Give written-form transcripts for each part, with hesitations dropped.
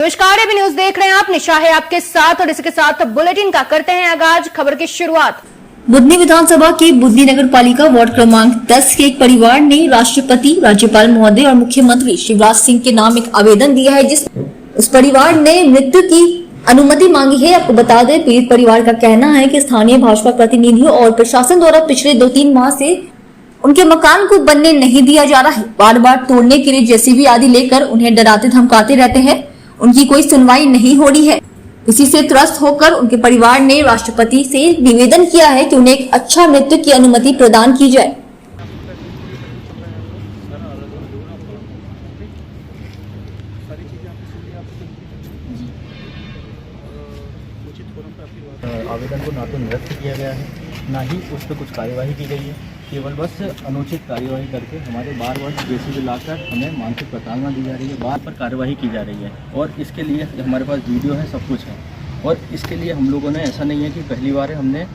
नमस्कार, AB news देख रहे हैं आप। निशा है आपके साथ और इसके साथ बुलेटिन का करते हैं आगाज। खबर की शुरुआत। बुधनी विधानसभा के बुधनी नगर पालिका वार्ड क्रमांक 10 के एक परिवार ने राष्ट्रपति, राज्यपाल महोदय और मुख्यमंत्री शिवराज सिंह के नाम एक आवेदन दिया है, जिस उस परिवार ने मृत्यु की अनुमति मांगी है। आपको बता दें, पीड़ित परिवार का कहना है कि स्थानीय भाजपा प्रतिनिधियों और प्रशासन द्वारा पिछले 2-3 माह से उनके मकान को बनने नहीं दिया जा रहा है। बार बार तोड़ने के लिए जेसीबी आदि लेकर उन्हें डराते धमकाते रहते हैं। उनकी कोई सुनवाई नहीं हो रही है। इसी से त्रस्त होकर उनके परिवार ने राष्ट्रपति से निवेदन किया है कि उन्हें एक अच्छा मृत्यु की अनुमति प्रदान की जाए। आवेदन को ना तो निरस्त किया गया है, ना ही उस पर कुछ कार्यवाही की गई है। केवल बस अनुचित कार्यवाही करके हमारे बार जेसीबी लाकर हमें मानसिक प्रताड़ना दी जा रही है, बार पर कार्यवाही की जा रही है। और इसके लिए हमारे पास वीडियो है, सब कुछ है। और इसके लिए हम लोगों ने, ऐसा नहीं है कि पहली बार है, हमने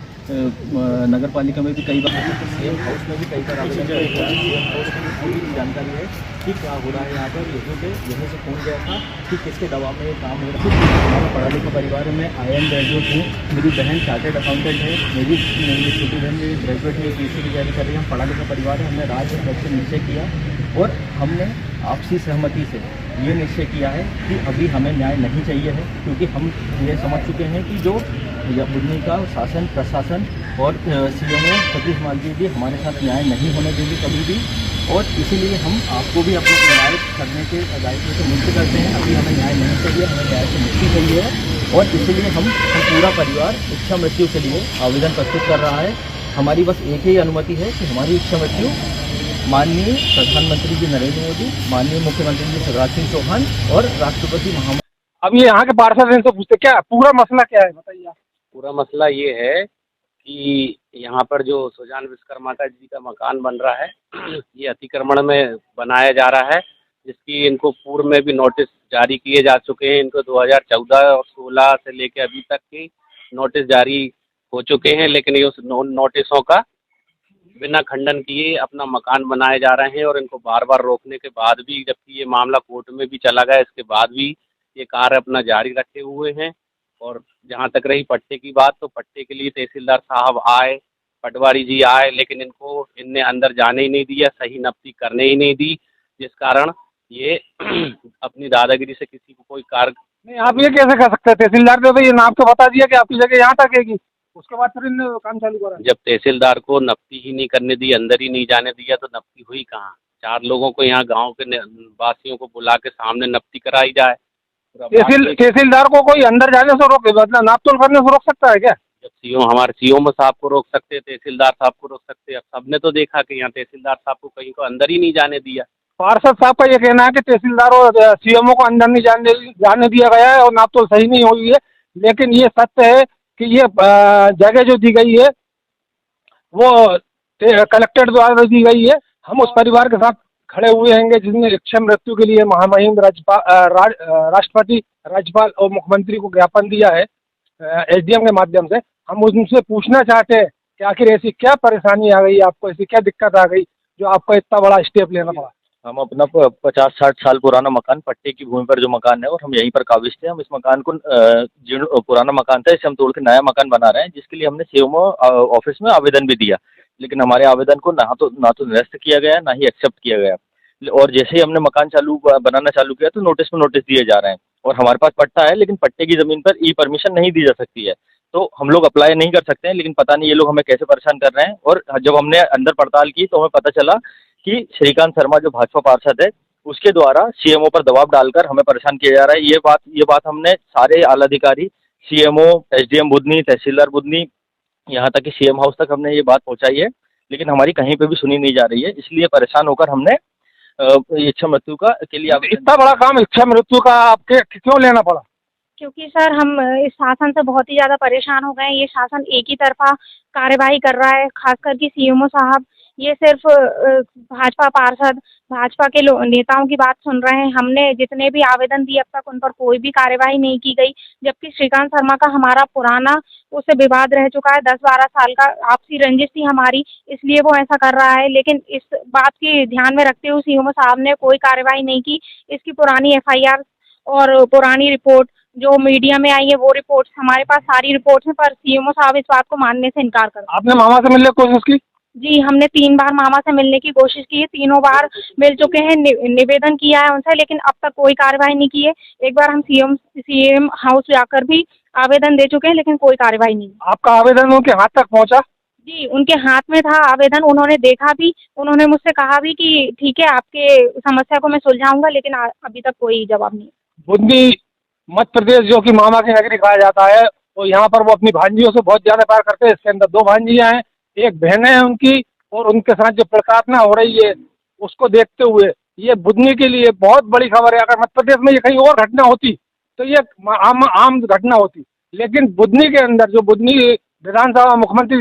नगर पालिका में भी कई बार, सीएम हाउस में भी कई बार आवेदन किया। सीएम हाउस की पूरी जानकारी है कि क्या हो रहा है यहाँ पर, यहीं से फोन गया था कि किसके दबाव में ये काम हो रहा है। हमारा पढ़ा लिखा परिवार है, मैं IAM ग्रेजुएट हूँ, मेरी बहन चार्टेड अकाउंटेंट है, मेरी छोटी बहन मेरी ग्रेजुएट है, PhD की तैयारी कर रही है। हम पढ़ा लिखा परिवार है। हमने राज्य अध्यक्ष से निश्चय किया और हमने आपसी सहमति से ये निश्चय किया है कि अभी हमें न्याय नहीं चाहिए है, क्योंकि हम ये समझ चुके हैं कि जो बुधनी का शासन, प्रशासन और CMO सतीश मालवीय जी हमारे साथ न्याय नहीं होने देंगे कभी भी। और इसीलिए हम आपको भी अपने न्याय करने के दायित्व से मुक्त करते हैं। अभी हमें न्याय नहीं चाहिए, हमें न्याय से मुक्ति चाहिए है। और इसीलिए हम पूरा परिवार इच्छा मृत्यु के लिए आवेदन प्रस्तुत कर रहा है। हमारी बस एक ही अनुमति है कि हमारी इच्छा मृत्यु माननीय प्रधानमंत्री जी नरेंद्र मोदी, माननीय मुख्यमंत्री जी शिवराज सिंह चौहान और राष्ट्रपति महामहिम। अब ये यहाँ के पार्षद इनसे पूछते क्या पूरा मसला क्या है, बताइए आप। पूरा मसला ये है कि यहाँ पर जो सुजान विश्वकर्मा जी का मकान बन रहा है, ये अतिक्रमण में बनाया जा रहा है, जिसकी इनको पूर्व में भी नोटिस जारी किए जा चुके हैं। इनको 2014 और 16 से लेकर अभी तक की नोटिस जारी हो चुके हैं, लेकिन ये उस नोटिसों का बिना खंडन किए अपना मकान बनाए जा रहे हैं। और इनको बार बार रोकने के बाद भी, जबकि ये मामला कोर्ट में भी चला गया, इसके बाद भी ये कार्य अपना जारी रखे हुए हैं। और जहाँ तक रही पट्टे की बात, तो पट्टे के लिए तहसीलदार साहब आए, पटवारी जी आए, लेकिन इनने अंदर जाने ही नहीं दिया, सही नफ्ती करने ही नहीं दी, जिस कारण ये अपनी दादागिरी से किसी को कोई कार्य। नहीं, आप ये कैसे कर सकते हैं? तहसीलदार ने तो ये नाम तो बता दिया कि आपकी जगह यहाँ तक है, उसके बाद फिर इन्होंने काम चालू करा। जब तहसीलदार को नफ्ती ही नहीं करने दी, अंदर ही नहीं जाने दिया, तो नफ्ती हुई कहाँ? 4 लोगों को यहाँ गाँव के वासियों को बुला के सामने नफ्ती कराई जाए। तहसीलदार को कोई अंदर जाने से रोक, मतलब नाप तोल करने से रोक सकता है क्या? जब हमारे CMO साहब को रोक सकते, तहसीलदार साहब को रोक सकते। अब सबने तो देखा कि यहाँ तहसीलदार साहब को कहीं को अंदर ही नहीं जाने दिया। पार्षद साहब का ये कहना है कि तहसीलदार और CMO को अंदर नहीं जाने दिया गया है और नाप तोल सही नहीं हुई है। लेकिन ये सत्य है कि ये जगह जो दी गई है वो कलेक्टर द्वारा दी गई है। हम उस परिवार के साथ खड़े हुए हैं जिसने इच्छा मृत्यु के लिए महामहिम राष्ट्रपति, राज्यपाल और मुख्यमंत्री को ज्ञापन दिया है SDM के माध्यम से। हम उनसे पूछना चाहते हैं कि आखिर ऐसी क्या परेशानी आ गई आपको, ऐसी क्या दिक्कत आ गई जो आपको इतना बड़ा स्टेप लेना पड़ा? हम अपना 50-60 साल पुराना मकान, पट्टे की भूमि पर जो मकान है, और हम यहीं पर काबिज थे। हम इस मकान को, पुराना मकान था, इसे हम तोड़ के नया मकान बना रहे हैं, जिसके लिए हमने CMO ऑफिस में आवेदन भी दिया। लेकिन हमारे आवेदन को ना तो निरस्त किया गया, ना ही एक्सेप्ट किया गया। और जैसे ही हमने मकान बनाना चालू किया तो नोटिस पे नोटिस दिए जा रहे हैं। और हमारे पास पट्टा है, लेकिन पट्टे की ज़मीन पर परमिशन नहीं दी जा सकती है, तो हम लोग अप्लाई नहीं कर सकते हैं। लेकिन पता नहीं ये लोग हमें कैसे परेशान कर रहे हैं। और जब हमने अंदर पड़ताल की तो हमें पता चला कि श्रीकांत शर्मा जो भाजपा पार्षद है, उसके द्वारा CMO पर दबाव डालकर हमें परेशान किया जा रहा है। ये बात हमने सारे आला अधिकारी, CMO, SDM बुधनी, तहसीलदार बुधनी, यहाँ तक कि CM हाउस तक हमने ये बात पहुँचाई है, लेकिन हमारी कहीं पे भी सुनी नहीं जा रही है। इसलिए परेशान होकर हमने इच्छा मृत्यु के लिए। इतना बड़ा काम इच्छा मृत्यु का आपके क्यों लेना पड़ा? क्योंकि सर हम इस शासन से बहुत ही ज़्यादा परेशान हो गए हैं। ये शासन एक ही तरफा कार्यवाही कर रहा है, खास करके CMO साहब ये सिर्फ भाजपा पार्षद, भाजपा के नेताओं की बात सुन रहे हैं। हमने जितने भी आवेदन दिए अब तक उन पर कोई भी कार्यवाही नहीं की गई, जबकि श्रीकांत शर्मा का हमारा पुराना उससे विवाद रह चुका है। 10-12 साल का आपसी रंजिश थी हमारी, इसलिए वो ऐसा कर रहा है। लेकिन इस बात की ध्यान में रखते हुए CMO साहब ने कोई कार्यवाही नहीं की। इसकी पुरानी FIR और पुरानी रिपोर्ट जो मीडिया में आई है वो रिपोर्ट्स, हमारे पास सारी रिपोर्ट्स हैं, पर सीएमओ साहब इस बात को मानने से इनकार कर रहे आपने मामा से मिलने की कोशिश की? हैं। जी, हमने 3 बार मामा से मिलने की कोशिश की है, तीनों बार मिल चुके हैं, निवेदन किया है उनसे, लेकिन अब तक कोई कार्रवाई नहीं की है। एक बार हम सीएम हाउस जाकर भी आवेदन दे चुके हैं, लेकिन कोई कार्रवाई नहीं। आपका आवेदन उनके हाथ तक पहुंचा? जी, उनके हाथ में था आवेदन, उन्होंने देखा भी, उन्होंने मुझसे कहा भी कि ठीक है आपके समस्या को मैं सुलझाऊंगा, लेकिन अभी तक कोई जवाब नहीं। बुंदी मध्य प्रदेश जो कि मामा की नगरी कहा जाता है, तो यहाँ पर वो अपनी भांजियों से बहुत ज्यादा प्यार करते हैं। इसके अंदर 2 भांजियां हैं, एक बहन है उनकी, और उनके साथ जो प्रताड़ना हो रही है उसको देखते हुए ये बुधनी के लिए बहुत बड़ी खबर है। अगर मध्य प्रदेश में ये कहीं और घटना होती तो ये आम घटना होती, लेकिन बुधनी के अंदर जो बुधनी विधानसभा मुख्यमंत्री